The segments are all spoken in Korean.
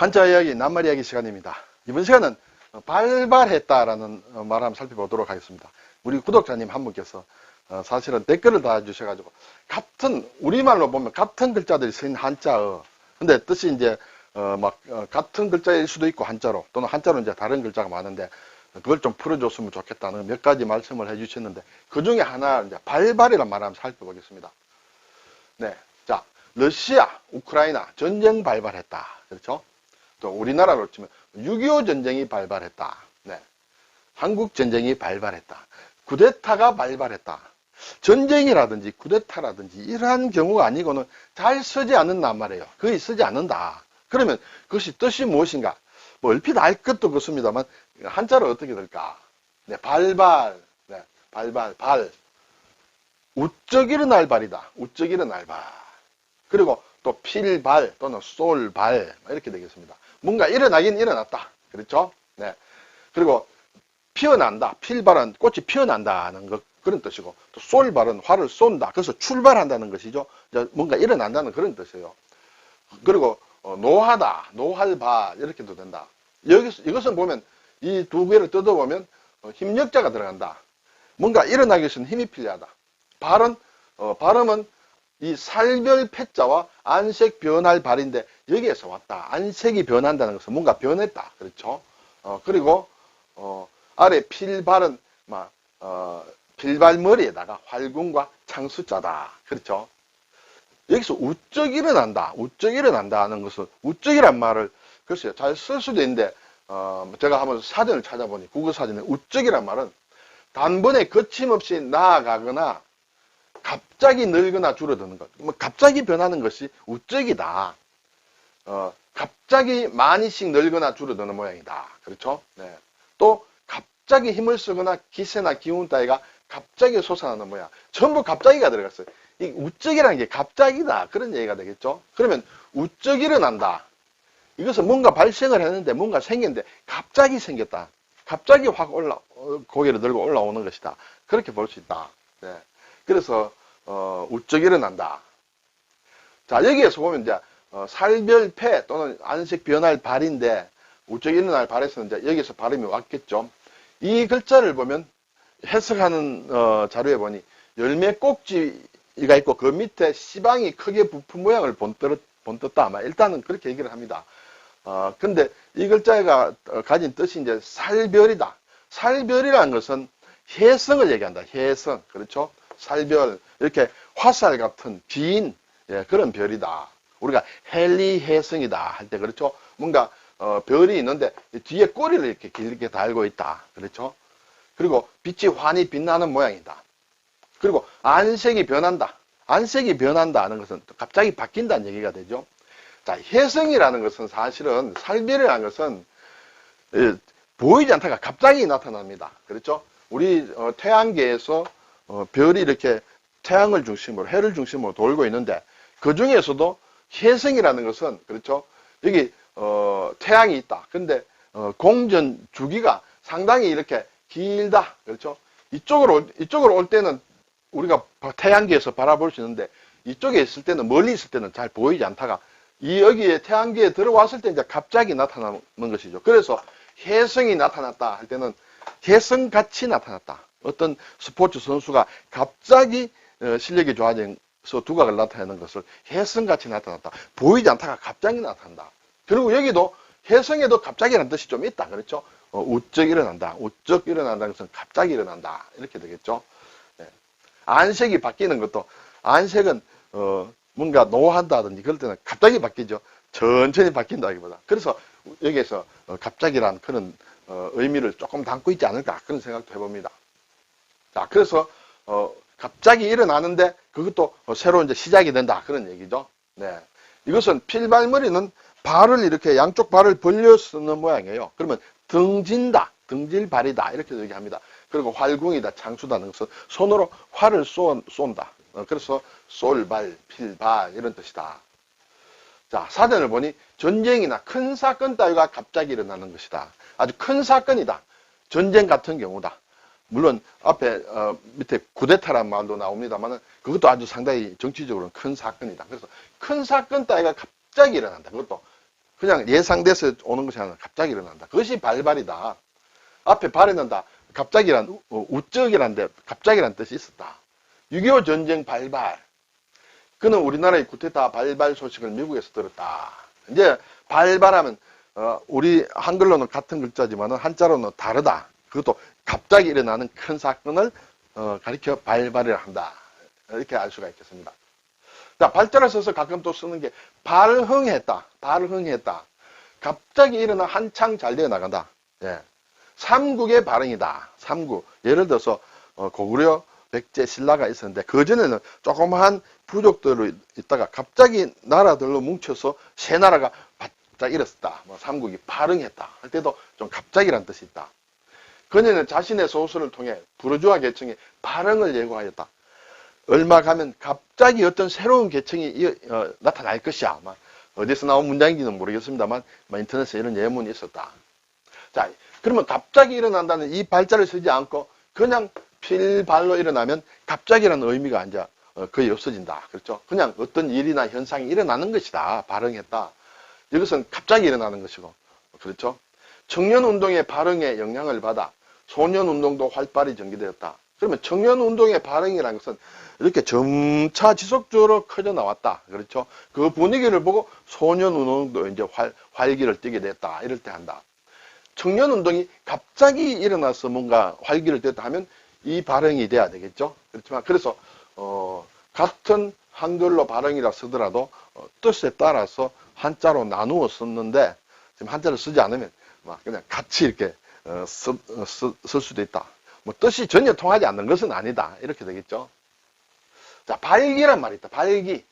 한자 이야기, 낱말 이야기 시간입니다. 이번 시간은 발발했다라는 말 한번 살펴보도록 하겠습니다. 우리 구독자님 한 분께서 사실은 댓글을 달아주셔가지고 우리말로 보면 같은 글자들이 쓰인 한자어, 근데 뜻이 이제 같은 글자일 수도 있고 한자로, 또는 한자로 이제 다른 글자가 많은데 그걸 좀 풀어줬으면 좋겠다는 몇 가지 말씀을 해주셨는데, 그 중에 하나 이제 발발이라는 말 한번 살펴보겠습니다. 네, 자, 러시아, 우크라이나 전쟁 발발했다. 그렇죠? 또 우리나라로 치면 6.25 전쟁이 발발했다. 네. 한국 전쟁이 발발했다. 쿠데타가 발발했다. 전쟁이라든지 쿠데타라든지 이러한 경우가 아니고는 잘 쓰지 않는단 말이에요. 거의 쓰지 않는다. 그러면 그것이 뜻이 무엇인가? 뭐 얼핏 알 것도 없습니다만 한자로 어떻게 될까? 네, 발발. 네, 발발, 발. 우쩍 일어날 발이다. 우쩍 일어날 발. 그리고 또 필발 또는 쏠발 이렇게 되겠습니다. 뭔가 일어나긴 일어났다. 그렇죠? 네. 그리고 피어난다. 필발은 꽃이 피어난다는 것, 그런 뜻이고, 또 쏠발은 활을 쏜다. 그래서 출발한다는 것이죠. 뭔가 일어난다는 그런 뜻이에요. 그리고 노하다, 노할바 이렇게도 된다. 이것은 보면 이 두 개를 뜯어보면 힘력자가 들어간다. 뭔가 일어나기 위해서는 힘이 필요하다. 발음은 이 살별 패자와 안색 변할 발인데 여기에서 왔다. 안색이 변한다는 것은 뭔가 변했다. 그렇죠? 그리고 아래 필발은 필발머리에다가 활군과 창수자다. 그렇죠? 여기서 우쩍 일어난다. 우쩍 일어난다는 것은 우쩍이란 말을 글쎄요, 잘 쓸 수도 있는데 제가 한번 사전을 찾아보니 국어 사전에 우쩍이란 말은 단번에 거침없이 나아가거나 갑자기 늘거나 줄어드는 것. 갑자기 변하는 것이 우쩍이다. 갑자기 많이씩 늘거나 줄어드는 모양이다. 그렇죠? 네. 또 갑자기 힘을 쓰거나 기세나 기운 따위가 갑자기 솟아나는 모양. 전부 갑자기가 들어갔어요. 이 우쩍이라는 게 갑자기다. 그런 얘기가 되겠죠? 그러면 우쩍 일어난다. 이것은 뭔가 발생을 했는데 뭔가 생겼는데 갑자기 생겼다. 갑자기 확 고개를 들고 올라오는 것이다. 그렇게 볼 수 있다. 네. 그래서 우쩍 일어난다. 자, 여기에서 보면 이제 살별패 또는 안색 변할 발인데 우쩍 일어날 발에서는 이제 여기서 발음이 왔겠죠. 이 글자를 보면 해석하는 자료에 보니 열매 꼭지가 있고 그 밑에 씨방이 크게 부푼 모양을 본떴다. 아마 일단은 그렇게 얘기를 합니다. 근데 이 글자가 가진 뜻이 이제 살별이다. 살별이라는 것은 혜성을 얘기한다. 혜성. 그렇죠? 살별. 이렇게 화살 같은 긴 그런 별이다. 우리가 헬리혜성이다 할 때 그렇죠? 뭔가 별이 있는데 뒤에 꼬리를 이렇게 길게 달고 있다. 그렇죠? 그리고 빛이 환히 빛나는 모양이다. 그리고 안색이 변한다. 안색이 변한다 하는 것은 갑자기 바뀐다는 얘기가 되죠. 자, 혜성이라는 것은 사실은 살별이라는 것은 보이지 않다가 갑자기 나타납니다. 그렇죠? 우리 태양계에서 별이 이렇게 태양을 중심으로, 해를 중심으로 돌고 있는데 그 중에서도 혜성이라는 것은 그렇죠? 여기 태양이 있다. 근데 공전 주기가 상당히 이렇게 길다. 그렇죠? 이쪽으로 올 때는 우리가 태양계에서 바라볼 수 있는데 이쪽에 있을 때는, 멀리 있을 때는 잘 보이지 않다가 여기에 태양계에 들어왔을 때 이제 갑자기 나타나는 것이죠. 그래서 혜성이 나타났다 할 때는 혜성같이 나타났다. 어떤 스포츠 선수가 갑자기 실력이 좋아져서 두각을 나타내는 것을 혜성같이 나타났다. 보이지 않다가 갑자기 나타난다. 그리고 여기도 혜성에도 갑자기라는 뜻이 좀 있다. 그렇죠? 우쩍 일어난다. 우쩍 일어난다는 것은 갑자기 일어난다. 이렇게 되겠죠? 네. 안색이 바뀌는 것도, 안색은 뭔가 노한다든지 그럴 때는 갑자기 바뀌죠. 천천히 바뀐다기보다. 그래서 여기에서 갑자기란 그런 의미를 조금 담고 있지 않을까 그런 생각도 해봅니다. 자, 그래서 갑자기 일어나는데 그것도 새로 이제 시작이 된다 그런 얘기죠. 네, 이것은 필발머리는 발을 이렇게 양쪽 발을 벌려 쓰는 모양이에요. 그러면 등진다, 등질발이다 이렇게 얘기합니다. 그리고 활궁이다, 창수다는 것은 손으로 활을 쏜다. 그래서 쏠발, 필발 이런 뜻이다. 자, 사전을 보니 전쟁이나 큰 사건 따위가 갑자기 일어나는 것이다. 아주 큰 사건이다. 전쟁 같은 경우다. 물론 앞에 밑에 쿠데타라는 말도 나옵니다만 그것도 아주 상당히 정치적으로는 큰 사건이다. 그래서 큰 사건 따위가 갑자기 일어난다. 그것도 그냥 예상돼서 오는 것이 아니라 갑자기 일어난다. 그것이 발발이다. 앞에 발에는 다 갑자기란, 우적이란데 갑자기란 뜻이 있었다. 6.25 전쟁 발발. 그는 우리나라의 쿠데타 발발 소식을 미국에서 들었다. 이제 발발하면 우리 한글로는 같은 글자지만 한자로는 다르다. 그것도 갑자기 일어나는 큰 사건을 가리켜 발발을 한다. 이렇게 알 수가 있겠습니다. 자, 발자를 써서 가끔 또 쓰는 게 발흥했다. 발흥했다. 갑자기 일어나 한창 잘 되어 나간다. 예. 삼국의 발흥이다. 삼국. 예를 들어서 고구려 백제 신라가 있었는데 그전에는 조그마한 부족들로 있다가 갑자기 나라들로 뭉쳐서 세 나라가 바짝 일었다. 뭐 삼국이 발흥했다. 할 때도 좀 갑자기란 뜻이 있다. 그녀는 자신의 소설을 통해 부르주아 계층의 발흥을 예고하였다. 얼마 가면 갑자기 어떤 새로운 계층이 나타날 것이야. 아마 어디서 나온 문장인지는 모르겠습니다만 인터넷에 이런 예문이 있었다. 자, 그러면 갑자기 일어난다는 이 발자를 쓰지 않고 그냥 필발로 일어나면 갑자기라는 의미가 이제 거의 없어진다. 그렇죠? 그냥 어떤 일이나 현상이 일어나는 것이다. 발흥했다. 이것은 갑자기 일어나는 것이고, 그렇죠? 청년운동의 발흥에 영향을 받아 소년운동도 활발히 전개되었다. 그러면 청년운동의 발흥이라는 것은 이렇게 점차 지속적으로 커져 나왔다. 그렇죠? 그 분위기를 보고 소년운동도 이제 활기를 띠게 됐다. 이럴 때 한다. 청년운동이 갑자기 일어나서 뭔가 활기를 띠었다 하면 이 발흥이 돼야 되겠죠? 그렇지만, 그래서, 같은 한글로 발흥이라 쓰더라도, 뜻에 따라서 한자로 나누어 썼는데, 지금 한자를 쓰지 않으면, 막 그냥 같이 이렇게, 쓸 수도 있다. 뭐, 뜻이 전혀 통하지 않는 것은 아니다. 이렇게 되겠죠? 자, 발기란 말이 있다. 발기.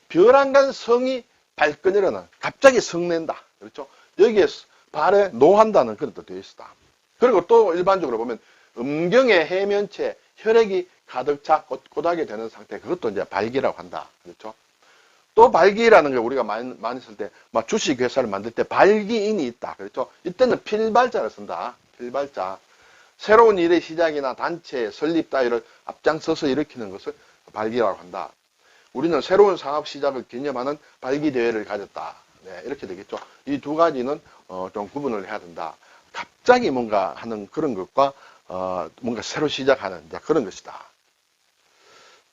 벼랑간 성이 발끈 일어나. 갑자기 성낸다. 그렇죠? 여기에 발에 노한다는 그런 뜻도 되어 있다. 그리고 또 일반적으로 보면, 음경의 해면체, 혈액이 가득 차 고닥이 되는 상태, 그것도 이제 발기라고 한다. 그렇죠? 또 발기라는 걸 우리가 많이 쓸 때, 막 주식 회사를 만들 때 발기인이 있다. 그렇죠? 이때는 필발자를 쓴다. 필발자. 새로운 일의 시작이나 단체, 설립 따위를 앞장서서 일으키는 것을 발기라고 한다. 우리는 새로운 사업 시작을 기념하는 발기 대회를 가졌다. 네, 이렇게 되겠죠. 이 두 가지는 좀 구분을 해야 된다. 갑자기 뭔가 하는 그런 것과 뭔가 새로 시작하는 그런 것이다.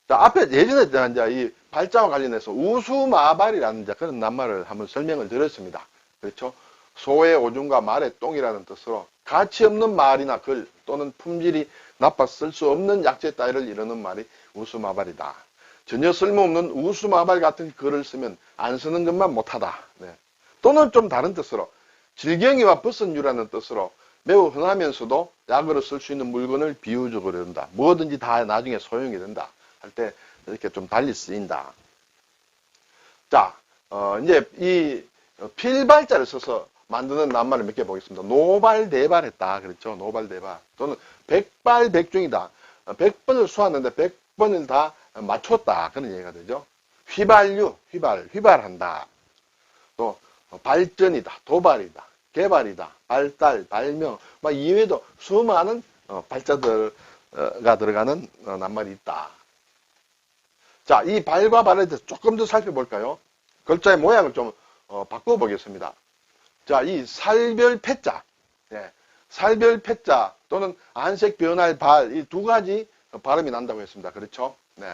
자, 앞에 예전에 이제 이 발자와 관련해서 우수마발이라는 그런 낱말을 한번 설명을 드렸습니다. 그렇죠? 소의 오줌과 말의 똥이라는 뜻으로 가치 없는 말이나 글 또는 품질이 나빠 쓸 수 없는 약재 따위를 이루는 말이 우수마발이다. 전혀 쓸모없는 우수마발 같은 글을 쓰면 안 쓰는 것만 못하다. 네. 또는 좀 다른 뜻으로 질경이와 버섯류라는 뜻으로 매우 흔하면서도 약으로 쓸 수 있는 물건을 비유적으로 한다. 뭐든지 다 나중에 소용이 된다. 할 때 이렇게 좀 달리 쓰인다. 자, 이제 이 필발자를 써서 만드는 낱말을 몇 개 보겠습니다. 노발대발했다. 그렇죠? 노발대발. 또는 백발백중이다. 100번을 수왔는데 100번을 다 맞췄다. 그런 얘기가 되죠. 휘발유, 휘발한다. 또 발전이다. 도발이다. 개발이다. 발달, 발명, 막 이외에도 수많은 발자들가 들어가는 낱말이 있다. 자, 이 발과 발에 대해서 조금 더 살펴볼까요? 글자의 모양을 좀 바꿔보겠습니다. 자, 이 살별 패자, 네, 살별 패자 또는 안색 변할 발, 이 두 가지 발음이 난다고 했습니다. 그렇죠? 네.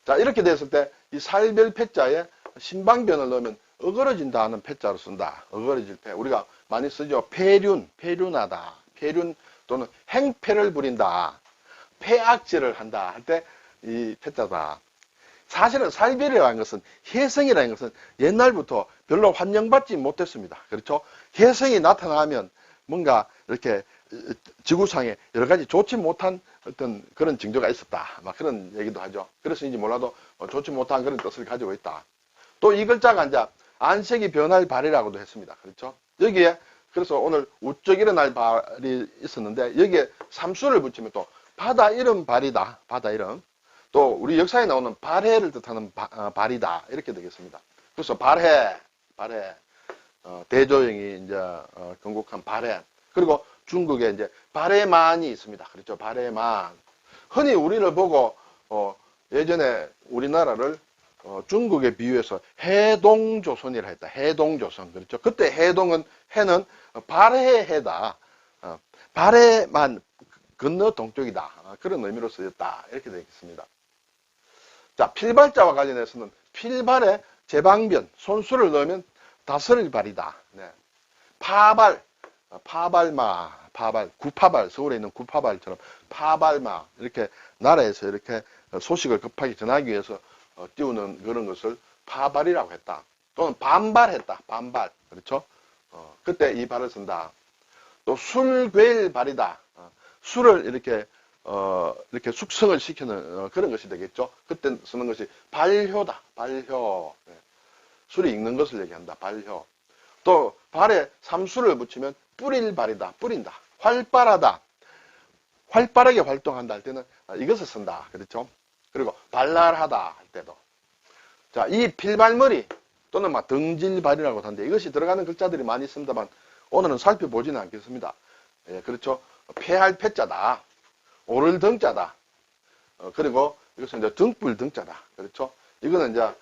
자, 이렇게 됐을 때 이 살별 패자에 신방변을 넣으면 어그러진다 하는 패자로 쓴다. 어그러질 때 우리가 많이 쓰죠. 폐륜하다. 폐륜 또는 행패를 부린다. 폐악질을 한다 할 때 이 패자다. 사실은 살별이라는 것은, 혜성이라는 것은 옛날부터 별로 환영받지 못했습니다. 그렇죠? 혜성이 나타나면 뭔가 이렇게 지구상에 여러 가지 좋지 못한 어떤 그런 징조가 있었다. 막 그런 얘기도 하죠. 그래서인지 몰라도 좋지 못한 그런 뜻을 가지고 있다. 또 이 글자가 이제 안색이 변할 발이라고도 했습니다. 그렇죠? 여기에 그래서 오늘 우쩍 일어날 발이 있었는데 여기에 삼수를 붙이면 또 바다 이름 발이다. 바다 이름. 또 우리 역사에 나오는 발해를 뜻하는 발이다. 이렇게 되겠습니다. 그래서 발해, 대조영이 이제 건국한 발해. 그리고 중국에 이제 발해만이 있습니다. 그렇죠? 발해만. 흔히 우리를 보고 예전에 우리나라를 중국에 비유해서 해동조선이라 했다. 해동조선. 그렇죠. 그때 해동은, 해는 발해의 해다. 발해만 건너 동쪽이다. 그런 의미로 쓰였다. 이렇게 되어 있습니다. 자, 필발자와 관련해서는 필발에 제방변, 손수를 넣으면 다스릴 발이다. 네. 파발, 파발마, 파발, 구파발, 서울에 있는 구파발처럼 파발마, 이렇게 나라에서 이렇게 소식을 급하게 전하기 위해서 띄우는 그런 것을 파발이라고 했다. 또는 반발했다. 반발. 그렇죠? 그때 이 발을 쓴다. 또 술괴일발이다. 술을 이렇게 숙성을 시키는 그런 것이 되겠죠. 그때 쓰는 것이 발효다. 발효. 네. 술이 익는 것을 얘기한다. 발효. 또 발에 삼수를 붙이면 뿌릴 발이다. 뿌린다. 활발하다. 활발하게 활동한다 할 때는 이것을 쓴다. 그렇죠? 그리고 발랄하다 할 때도. 자, 이 필발머리 또는 막 등질발이라고 하는데 이것이 들어가는 글자들이 많이 있습니다만 오늘은 살펴보지는 않겠습니다. 예, 그렇죠? 패할 패자다. 오를 등자다. 그리고 이것은 이제 등불 등자다. 그렇죠? 이거는 이제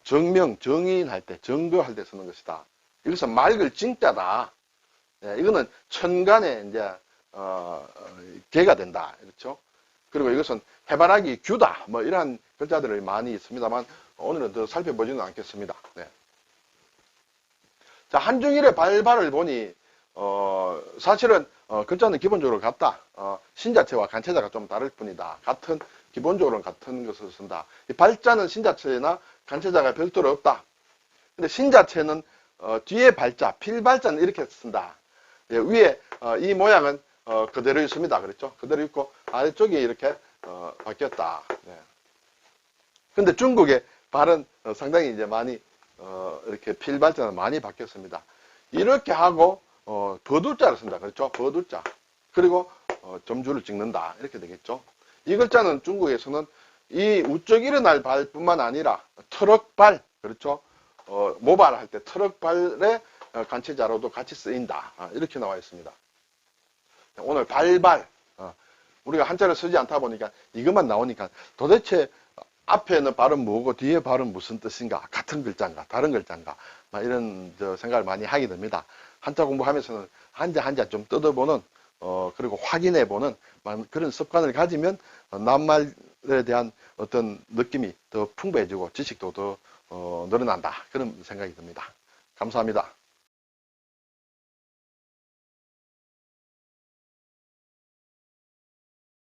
정명, 정인할 때, 정거할 때 쓰는 것이다. 이것은 맑을 징자다. 예, 이거는 천간에 이제 개가 된다. 그렇죠? 그리고 이것은 해바라기 규다. 뭐 이러한 글자들이 많이 있습니다만 오늘은 더 살펴보지는 않겠습니다. 네. 자, 한중일의 발발을 보니 사실은 글자는 기본적으로 같다. 신자체와 간체자가 좀 다를 뿐이다. 기본적으로는 같은 것을 쓴다. 이 발자는 신자체나 간체자가 별도로 없다. 근데 신자체는 뒤에 발자, 필발자는 이렇게 쓴다. 예, 위에 이 모양은 그대로 있습니다. 그렇죠? 그대로 있고 아래쪽이 이렇게 바뀌었다. 네. 근데 중국의 발은 상당히 이제 많이 이렇게 필발자는 많이 바뀌었습니다. 이렇게 하고 버두자를 쓴다. 그렇죠? 버두자. 그리고 점주를 찍는다. 이렇게 되겠죠. 이 글자는 중국에서는 이 우쩍 일어날 발뿐만 아니라 트럭발, 그렇죠? 모발할 때 트럭발의 간체자로도 같이 쓰인다. 이렇게 나와 있습니다. 오늘 발발. 우리가 한자를 쓰지 않다 보니까 이것만 나오니까 도대체 앞에는 발은 뭐고 뒤에 발은 무슨 뜻인가? 같은 글자인가? 다른 글자인가? 이런 생각을 많이 하게 됩니다. 한자 공부하면서는 한자 좀 뜯어보는 그리고 확인해보는 그런 습관을 가지면 낱말에 대한 어떤 느낌이 더 풍부해지고 지식도 더 늘어난다. 그런 생각이 듭니다. 감사합니다.